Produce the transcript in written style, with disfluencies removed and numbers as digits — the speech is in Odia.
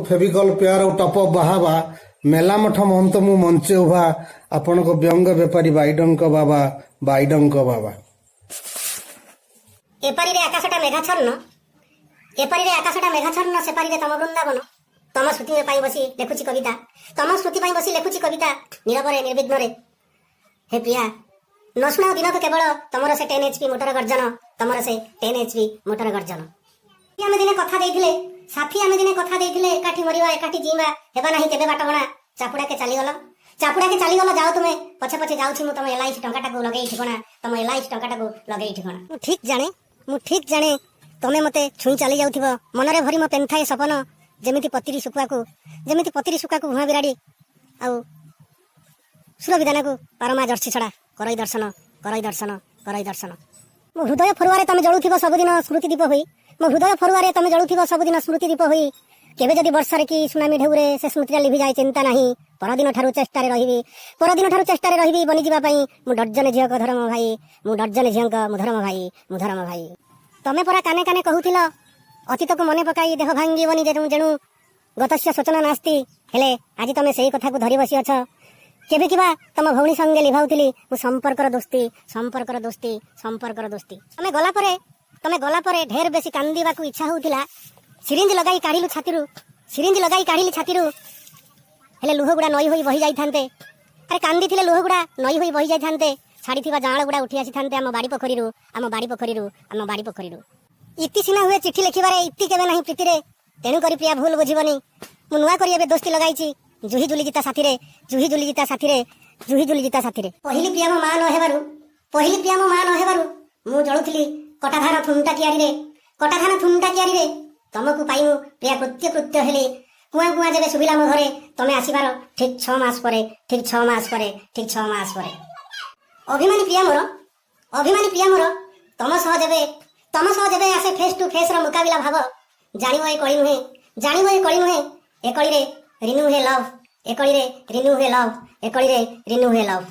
ଫେଭିକଲ ପ୍ୟାର ଆଉ ଟପ ବାହାବା ମେଲାମଠ ମହନ୍ତ ମୁଁ ମଞ୍ଚେ ଉଭା ଆପଣଙ୍କ ବ୍ୟଙ୍ଗ ବେପାରୀ ବାଇଡଙ୍କ ବାବା ବାଇଡଙ୍କ ବାବା। ଏପାରିରେ ଆକାଶଟା ମେଘାଚ୍ଛନ୍ନ, ଏପାରିରେ ଆକାଶଟା ମେଘାଚ୍ଛନ୍ନ, ସେପାରିରେ ତମ ବୃନ୍ଦାବନ। ତମ ସ୍ମୃତି ପାଇଁ ବସି ଲେଖୁଛି କବିତା, ତମ ସ୍ମୃତି ପାଇଁ ବସି ଲେଖୁଛି କବିତା, ନିରବରେ ନିର୍ବିଘ୍ନରେ। ହେ ପ୍ରିୟା, ନ ଶୁଣାଅ ଦିନକୁ କେବଳ ତମର ସେ 10 HP ମୋଟର ଗର୍ଜନ, ତମର ସେ 10 HP ମୋଟର ଗର୍ଜନ। ଆମେ ଦିନେ କଥା ଦେଇଥିଲେ ସାଥୀ, ଆମେ ଦିନେ କଥା ଦେଇଥିଲେ ଏକାଠି ମରିବା ଏକାଠି ଜିଇବା, ହେବା ନାହିଁ କେବେ ବାଟବଣା। ଚାପୁଡ଼ାକେ ଚାଲିଗଲ, ଚାପୁଡ଼ାକେ ଚାଲିଗଲ, ଯାଉ ତୁମେ, ପଛେ ପଛେ ଯାଉଛି ମୁଁ ତମ LIC ଟଙ୍କାଟାକୁ ଲଗେଇ ଠିକଣା, ତମ LIC ଟଙ୍କାଟାକୁ ଲଗେଇ ଠିକଣା। ମୁଁ ଠିକ୍ ଜାଣେ ତମେ ମତେ ଛୁଇଁ ଚାଲି ଯାଉଥିବ, ମନରେ ଭରି ମୋ ପେନ୍ଥାଏ ସପନ, ଯେମିତି ପତିରି ଶୁଖାକୁ ଭୁଆଁ ବିରାଡ଼ି, ଆଉ ସୁର ବିଧାନକୁ ପାରମା ଜର୍ସି ଛଡ଼ା, କରଇ ଦର୍ଶନ। ମୋ ହୃଦୟ ଫରୁଆରେ ତମେ ଜଳୁଥିବ ସବୁଦିନ ସ୍ମୃତି ଦୀପ ହୋଇ, ମୋ ହୃଦୟ ଫରୁଆରେ ତମେ ଜଳୁଥିବ ସବୁଦିନ ସ୍ମୃତି ଦୀପ ହୋଇ। କେବେ ଯଦି ବର୍ଷାରେ କି ସୁନାମି ଢେଉରେ ସେ ସ୍ମୃତିଟା ଲିଭିଯାଏ, ଚିନ୍ତା ନାହିଁ, ପରଦିନ ଠାରୁ ଚେଷ୍ଟାରେ ରହିବି ବନିଯିବା ପାଇଁ। ମୁଁ ଡର୍ଜନ ଝିଅଙ୍କ ଧର୍ମ ଭାଇ, ମୁଁ ଡର୍ଜନ ଝିଅଙ୍କ ଧର୍ମ ଭାଇ। ତମେ ପରା କାନେ କାନେ କହୁଥିଲ ଅତୀତକୁ ମନେ ପକାଇ ଦେହ ଭାଙ୍ଗିବନି ଯେଣୁ ଗତସ୍ୟ ଶୋଚନା ନାସ୍ତି। ହେଲେ ଆଜି ତମେ ସେଇ କଥାକୁ ଧରି ବସିଅଛ। କେବେ କିବା ତମ ଭଉଣୀ ସଙ୍ଗେ ଲିଭାଉଥିଲି ମୁଁ ସମ୍ପର୍କର ଦୋସ୍ତି। ତମେ ଗଲା ପରେ ଢେର ବେଶୀ କାନ୍ଦିବାକୁ ଇଚ୍ଛା ହଉଥିଲା। ସିରିଞ୍ଜ ଲଗାଇ କାଢିଲି ଛାତିରୁ, ହେଲେ ଲୁହଗୁଡ଼ା ନଈ ହୋଇ ବହି ଯାଇଥାନ୍ତେ। ଆରେ କାନ୍ଦିଥିଲେ ଲୁହଗୁଡ଼ା ନଈ ହୋଇ ବହି ଯାଇଥାନ୍ତେ, ଛାଡ଼ିଥିବା ଜାଆଁଳ ଗୁଡ଼ା ଉଠି ଆସିଥାନ୍ତେ ଆମ ବାଡ଼ି ପୋଖରୀରୁ। ଇତି ସିନା ହୁଏ ଚିଠି ଲେଖିବାରେ, ଇତି କେବେ ନାହିଁ ପ୍ରୀତିରେ। ତେଣୁକରି ପ୍ରିୟା ଭୁଲ ବୁଝିବନି, ମୁଁ ନୂଆ କରି ଏବେ ଦୋସ୍ତି ଲଗାଇଛି ଜୁହି ଜୁଲି ଜିତା ସାଥିରେ। ପହିଲି ପ୍ରିୟା ମୋ ମା ନ ହେବାରୁ ମୁଁ ଜଳୁଥିଲି କଟାଧାନ ଥୁଣ୍ଟା କିଆରିରେ। ତମକୁ ପାଇ ମୁଁ ପ୍ରିୟା କୃତ୍ୟ ହେଲି। କୁଆଁ ଯେବେ ଶୁଭିଲା ମୋ ଘରେ ତମେ ଆସିବାର ଠିକ୍ 6 ମାସ ପରେ। ଅଭିମାନୀ ପ୍ରିୟା ମୋର ତମ ସହ ଯେବେ ଆସେ ଫେସ୍ ଟୁ ଫେସ୍ ର ମୁକାବିଲା ଭାବ। ଜାଣିବ ଏ କଳି ନୁହେଁ, ଏ କଳିରେ ରିନ୍ୟୁ ହୁଏ ଲଭ୍।